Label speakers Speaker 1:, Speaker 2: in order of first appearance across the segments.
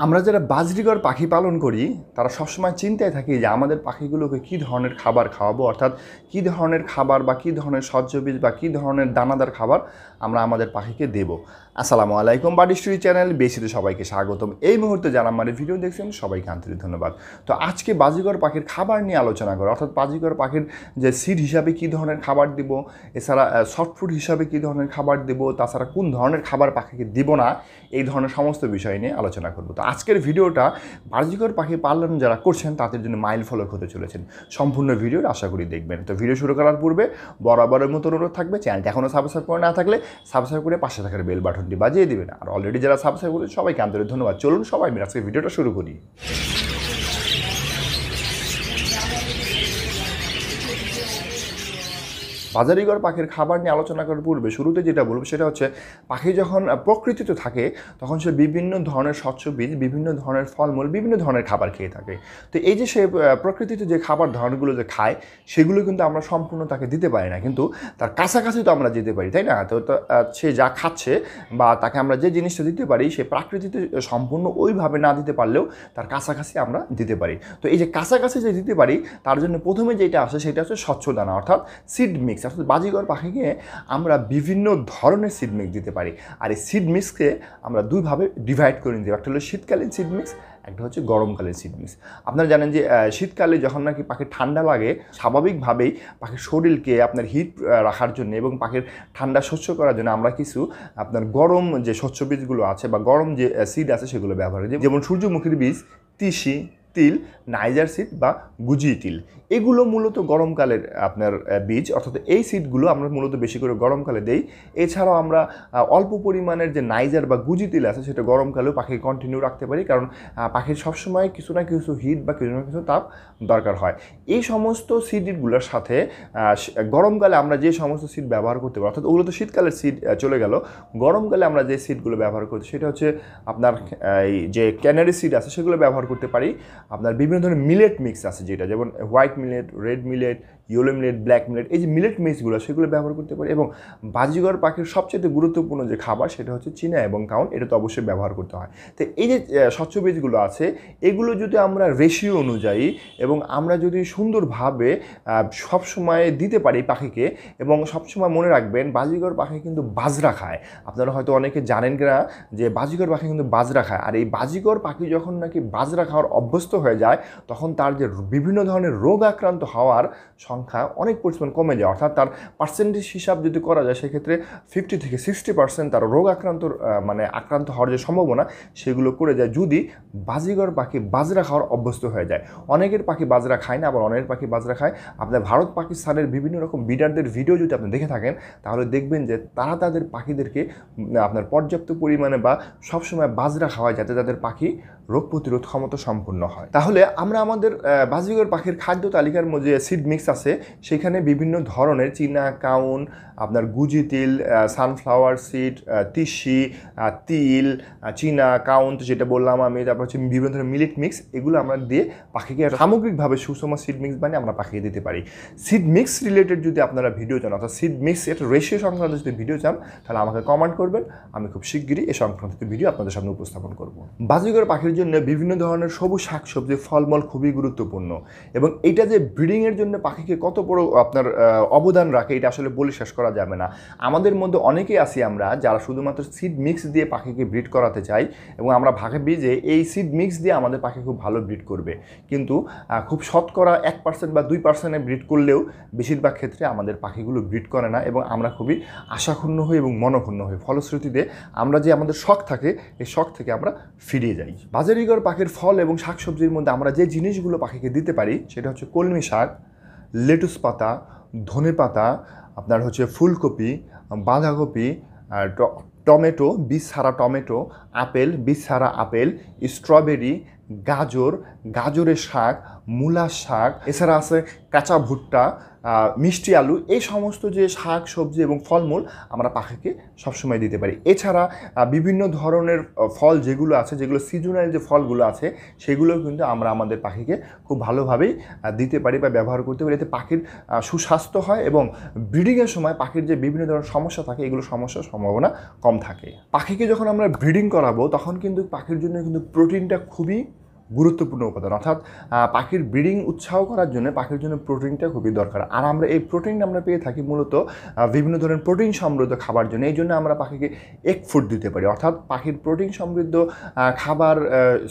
Speaker 1: আমরা যারা বাজরিগর পাখি পালন করি তারা সবসময় চিন্তায় থাকি যে আমাদের পাখিগুলোকে কী ধরনের খাবার খাওয়াবো, অর্থাৎ কী ধরনের খাবার বা কী ধরনের স্বজ্জবীজ বা কী ধরনের দানাদার খাবার আমরা আমাদের পাখিকে দেব। আসসালামু আলাইকুম, বাডি স্টোরি চ্যানেল বেশিতে সবাইকে স্বাগতম। এই মুহূর্তে যারা আমার ভিডিও দেখছেন সবাইকে আন্তরিক ধন্যবাদ। তো আজকে বাজিগর পাখির খাবার নিয়ে আলোচনা করো, অর্থাৎ বাজিগর পাখির যে সিড হিসাবে কী ধরনের খাবার দিব, এছাড়া সফট ফুড হিসাবে কী ধরনের খাবার দেব, তাছাড়া কোন ধরনের খাবার পাখিকে দিব না, এই ধরনের সমস্ত বিষয় নিয়ে আলোচনা করব। তো আজকের ভিডিওটা বাজিগর পাখি পালন যারা করছেন তাদের জন্য মাইল ফলক হতে চলেছেন। সম্পূর্ণ ভিডিও আশা করি দেখবেন। তো ভিডিও শুরু করার পূর্বে বরাবরের মতো অনুরোধ থাকবে, চ্যানেলটা এখনও সাবস্ক্রাইব করে না থাকলে সাবস্ক্রাইব করে পাশে থাকার বেল বাটনটি বাজিয়ে দিবেন। আর অলরেডি যারা সাবস্ক্রাইব করেছেন সবাইকে আন্তরিক ধন্যবাদ। চলুন সবাই মিলে আজকে ভিডিওটা শুরু করি। বাজারিগর পাখির খাবার নিয়ে আলোচনা করার পূর্বে শুরুতে যেটা বলবো সেটা হচ্ছে, পাখি যখন প্রকৃতিতে থাকে তখন সে বিভিন্ন ধরনের শস্য বীজ, বিভিন্ন ধরনের ফলমূল, বিভিন্ন ধরনের খাবার খেয়ে থাকে। তো এই যে সে প্রকৃতিতে যে খাবার ধরনগুলো যে খায় সেগুলো কিন্তু আমরা সম্পূর্ণ তাকে দিতে পারি না, কিন্তু তার কাছাকাছি তো আমরা যেতে পারি, তাই না? তো সে যা খাচ্ছে বা তাকে আমরা যে জিনিসটা দিতে পারি সে প্রাকৃতিতে সম্পূর্ণ ওইভাবে না দিতে পারলেও তার কাছাকাছি আমরা দিতে পারি। তো এই যে কাছাকাছি যে দিতে পারি তার জন্য প্রথমে যেটা আসে সেটা হচ্ছে স্বচ্ছ দানা, অর্থাৎ সিড মিক্স। অর্থাৎ বাজিগর পাখিকে আমরা বিভিন্ন ধরনের সিড মিক্স দিতে পারি। আর এই সিড মিক্সকে আমরা দুইভাবে ডিভাইড করে নিতে পারি, একটা হলো শীতকালীন সিড মিক্স, একটা হচ্ছে গরমকালীন সিড মিক্স। আপনারা জানেন যে শীতকালে যখন নাকি পাখির ঠান্ডা লাগে, স্বাভাবিকভাবেই পাখির শরীরকে আপনার হিট রাখার জন্য এবং পাখির ঠান্ডা সহ্য করার জন্য আমরা কিছু আপনার গরম যে শস্য বীজগুলো আছে বা গরম যে সিড আছে সেগুলো ব্যবহার করি, যেমন সূর্যমুখীর বীজ, তিসি, তিল, নাইজার সিড বা গুজি তিল। এগুলো মূলত গরমকালের আপনার বীজ, অর্থাৎ এই সিডগুলো আমরা মূলত বেশি করে গরমকালে দেই। এছাড়াও আমরা অল্প পরিমাণের যে নাইজার বা গুজি তিল আছে সেটা গরমকালেও পাখি কন্টিনিউ রাখতে পারি, কারণ পাখির সবসময় কিছু না কিছু হিট বা কিছু না কিছু তাপ দরকার হয়। এই সমস্ত সিডগুলোর সাথে গরমকালে আমরা যে সমস্ত সিড ব্যবহার করতে পারি, অর্থাৎ ওগুলো তো শীতকালের সিড চলে গেল, গরমকালে আমরা যে সিডগুলো ব্যবহার করছি সেটা হচ্ছে আপনার এই যে ক্যানারি সিড আছে সেগুলো ব্যবহার করতে পারি। আপনার বিভিন্ন ধরনের মিলেট মিক্স আছে, যেটা যেমন white millet, red millet, yellow millet, black millet, এই যে মিলেট মিক্সগুলো সেগুলো ব্যবহার করতে পারি। এবং বাজিগর পাখির সবচেয়ে গুরুত্বপূর্ণ যে খাবার সেটা হচ্ছে চিনা এবং কাউন, এটা তো অবশ্যই ব্যবহার করতে হয়। তো এই যে স্বচ্ছ বীজগুলো আছে এগুলো যদি আমরা রেশিও অনুযায়ী এবং আমরা যদি সুন্দরভাবে সবসময় দিতে পারি পাখিকে, এবং সবসময় মনে রাখবেন বাজিগর পাখি কিন্তু বাজরা খায়। আপনারা হয়তো অনেকে জানেন না যে বাজিগর পাখি কিন্তু বাজরা খায়। আর এই বাজিগর পাখি যখন নাকি বাজরা খাওয়ার অভ্যস্ত হয়ে যায় তখন তার যে বিভিন্ন ধরনের রোগ আক্রান্ত হওয়ার সংখ্যা অনেক পরিমাণ কমে যায়। অর্থাৎ তার পার্সেন্টেজ হিসাব যদি করা যায় সেক্ষেত্রে 50 থেকে 60% তার রোগ আক্রান্ত হওয়ার যে সম্ভাবনা সেগুলো করে যায় যদি বাজিগর পাখি বাজরা খাওয়ার অভ্যস্ত হয়ে যায়। অনেকের পাখি বাজরা খায় না, আবার অনেকের পাখি বাজরা খায়। আপনার ভারত পাকিস্তানের বিভিন্ন রকম বিডারদের ভিডিও যদি আপনি দেখে থাকেন তাহলে দেখবেন যে তারা তাদের পাখিদেরকে আপনার পর্যাপ্ত পরিমাণে বা সবসময় বাজরা খাওয়ায় যাতে তাদের পাখি রোগ প্রতিরোধ ক্ষমতা সম্পূর্ণ হয়। তাহলে আমরা আমাদের বাজিগর পাখির খাদ্য তালিকার মধ্যে সিড মিক্স আছে সেখানে বিভিন্ন ধরনের চীনা কাউন, আপনার গুজি তিল, সানফ্লাওয়ার সিড, তিসি, তিল, চীনা কাউন যেটা বললাম আমি, তারপর হচ্ছে বিভিন্ন ধরনের মিলেট মিক্স, এগুলো আমরা দিয়ে পাখিকে সামগ্রিকভাবে সুষম সিড মিক্স বানিয়ে আমরা পাখিকে দিতে পারি। সিড মিক্স রিলেটেড যদি আপনারা ভিডিও চান, অর্থাৎ সিড মিক্স এর রেশিও সংক্রান্ত যদি ভিডিও চান তাহলে আমাকে কমেন্ট করবেন, আমি খুব শিগগিরই এ সংক্রান্ত ভিডিও আপনাদের সামনে উপস্থাপন করব। বাজিগর পাখির জন্য বিভিন্ন ধরনের সবুজ শাকসবজি, ফলমূল খুবই গুরুত্বপূর্ণ, এবং এটা যে ব্রিডিংয়ের জন্য পাখিকে কত বড় আপনার অবদান রাখে এটা আসলে বলে শেষ করা যাবে না। আমাদের মধ্যে অনেকেই আছি আমরা যারা শুধুমাত্র সিড মিক্স দিয়ে পাখিকে ব্রিড করাতে চাই, এবং আমরা ভাবি যে এই সিড মিক্স দিয়ে আমাদের পাখি খুব ভালো ব্রিড করবে, কিন্তু খুব শতকরা 1% বা 2% ব্রিড করলেও বেশিরভাগ ক্ষেত্রে আমাদের পাখিগুলো ব্রিড করে না, এবং আমরা খুবই আশাক্ষুণ্ণ হই এবং মনক্ষুণ্ণ হই। ফলশ্রুতিতে আমরা যে আমাদের শখ থাকে এই শখ থেকে আমরা ফিরিয়ে যাই। বাজারিগর পাখির ফল এবং শাকসবজির মধ্যে আমরা যে জিনিসগুলো পাখিকে দিতে পারি সেটা হচ্ছে কলমি শাক, লেটুস পাতা, ধনে পাতা, আপনার হচ্ছে ফুলকপি, বাঁধাকপি, টমেটো, বীজ ছাড়া টমেটো, আপেল, বীজ ছাড়া আপেল, স্ট্রবেরি, গাজর, গাজরের শাক, মূলা শাক, এছাড়া আছে কাঁচা ভুট্টা, মিষ্টি আলু, এই সমস্ত যে শাক সবজি এবং ফলমূল আমরা পাখিকে সবসময় দিতে পারি। এছাড়া বিভিন্ন ধরনের ফল যেগুলো আছে, যেগুলো সিজনাল যে ফলগুলো আছে, সেগুলো কিন্তু আমরা আমাদের পাখিকে খুব ভালোভাবেই দিতে পারি বা ব্যবহার করতে পারি। এতে পাখির সুস্বাস্থ্য হয় এবং ব্রিডিংয়ের সময় পাখির যে বিভিন্ন ধরনের সমস্যা থাকে, এগুলো সমস্যার সম্ভাবনা কম থাকে। পাখিকে যখন আমরা ব্রিডিং করাবো তখন কিন্তু পাখির জন্য কিন্তু প্রোটিনটা খুবই গুরুত্বপূর্ণ উপাদান, অর্থাৎ পাখির ব্রিডিং উৎসাহ করার জন্য পাখির জন্য প্রোটিনটা খুবই দরকার। আর আমরা এই প্রোটিন আমরা পেয়ে থাকি মূলত বিভিন্ন ধরনের প্রোটিন সমৃদ্ধ খাবার জন্য। এই জন্য আমরা পাখিকে এগ ফুড দিতে পারি, অর্থাৎ পাখির প্রোটিন সমৃদ্ধ খাবার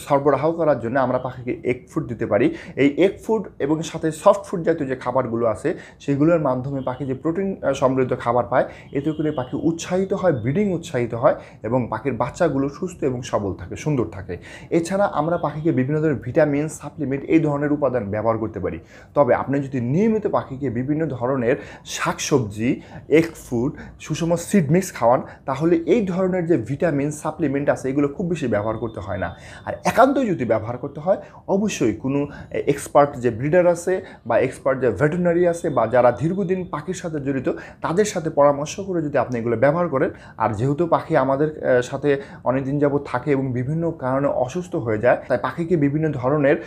Speaker 1: সরবরাহ করার জন্য আমরা পাখিকে এগ ফুড দিতে পারি। এই এগ ফুড এবং সাথে সফট ফুড জাতীয় যে খাবারগুলো আছে, সেগুলোর মাধ্যমে পাখি যে প্রোটিন সমৃদ্ধ খাবার পায়, এতে করে পাখি উৎসাহিত হয়, ব্রিডিং উৎসাহিত হয় এবং পাখির বাচ্চাগুলো সুস্থ এবং সবল থাকে, সুন্দর থাকে। এছাড়া আমরা পাখিকে বিভিন্ন ধরনের ভিটামিন, সাপ্লিমেন্ট, এই ধরনের উপাদান ব্যবহার করতে পারি। তবে আপনি যদি নিয়মিত পাখিকে বিভিন্ন ধরনের শাকসবজি, এগ ফুড, সুষম সিড মিক্স খাওয়ান, তাহলে এই ধরনের যে ভিটামিন, সাপ্লিমেন্ট আছে, এগুলো খুব বেশি ব্যবহার করতে হয় না। আর একান্তই যদি ব্যবহার করতে হয়, অবশ্যই কোনো এক্সপার্ট যে ব্রিডার আছে বা এক্সপার্ট যে ভেটেরিনারি আছে বা যারা দীর্ঘদিন পাখির সাথে জড়িত, তাদের সাথে পরামর্শ করে যদি আপনি এগুলো ব্যবহার করেন। আর যেহেতু পাখি আমাদের সাথে অনেকদিন যাবত থাকে এবং বিভিন্ন কারণে অসুস্থ হয়ে যায়, তাই পাখিকে বিভিন্ন ধরনের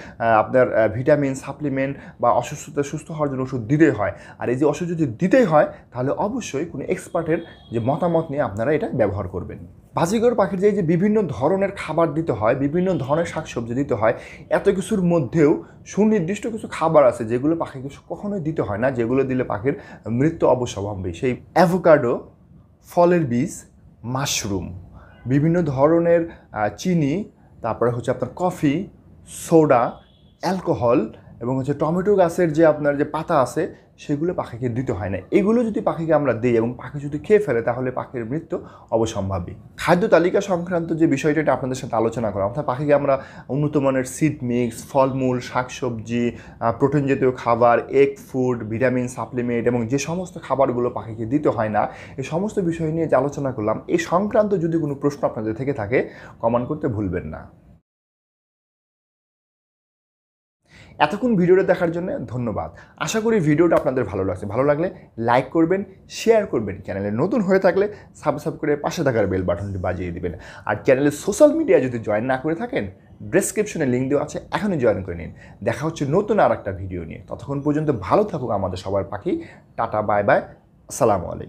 Speaker 1: আপনার ভিটামিন, সাপ্লিমেন্ট বা অসুস্থতা সুস্থ হওয়ার জন্য ওষুধ দিতেই হয়। আর এই যে ওষুধ যদি দিতেই হয়, তাহলে অবশ্যই কোনো এক্সপার্টের যে মতামত নিয়ে আপনারা এটা ব্যবহার করবেন। বাজিগর পাখির যে বিভিন্ন ধরনের খাবার দিতে হয়, বিভিন্ন ধরনের শাকসবজি দিতে হয়, এত কিছুর মধ্যেও সুনির্দিষ্ট কিছু খাবার আছে যেগুলো পাখিকে কখনোই দিতে হয় না, যেগুলো দিলে পাখির মৃত্যু অবশ্যম্ভাবী। সেই অ্যাভোকাডো, ফলের বীজ, মাশরুম, বিভিন্ন ধরনের চিনি, তারপরে হচ্ছে আপনার কফি, সোডা, অ্যালকোহল এবং হচ্ছে টমেটো গাছের যে আপনার যে পাতা আছে, সেগুলো পাখিকে দিতে হয় না। এগুলো যদি পাখিকে আমরা দিই এবং পাখি যদি খেয়ে ফেলে, তাহলে পাখির মৃত্যু অবশ্যম্ভাবী। খাদ্য তালিকা সংক্রান্ত যে বিষয়টা, এটা আপনাদের সাথে আলোচনা করা, অর্থাৎ পাখিকে আমরা উন্নত মানের সিড মিক্স, ফলমূল, শাকসবজি, প্রোটিন জাতীয় খাবার, এগ ফুড, ভিটামিন, সাপ্লিমেন্ট এবং যে সমস্ত খাবারগুলো পাখিকে দিতে হয় না, এই সমস্ত বিষয় নিয়ে যে আলোচনা করলাম, এই সংক্রান্ত যদি কোনো প্রশ্ন আপনাদের থেকে থাকে, কমেন্ট করতে ভুলবেন না। এতক্ষণ ভিডিওটা দেখার জন্য ধন্যবাদ। আশা করি ভিডিওটা আপনাদের ভালো লাগছে। ভালো লাগলে লাইক করবেন, শেয়ার করবেন। চ্যানেলে নতুন হয়ে থাকলে সাবস্ক্রাইব করে পাশে থাকার বেল বাটনটি বাজিয়ে দিবেন। আর চ্যানেলের সোশ্যাল মিডিয়া যদি জয়েন না করে থাকেন, ডেসক্রিপশনে লিঙ্ক দেওয়া আছে, এখনই জয়েন করে নিন। দেখা হচ্ছে নতুন আর একটা ভিডিও নিয়ে। ততক্ষণ পর্যন্ত ভালো থাকুক আমাদের সবার পাখি। টাটা, বাই বাই, আসসালামু আলাইকুম।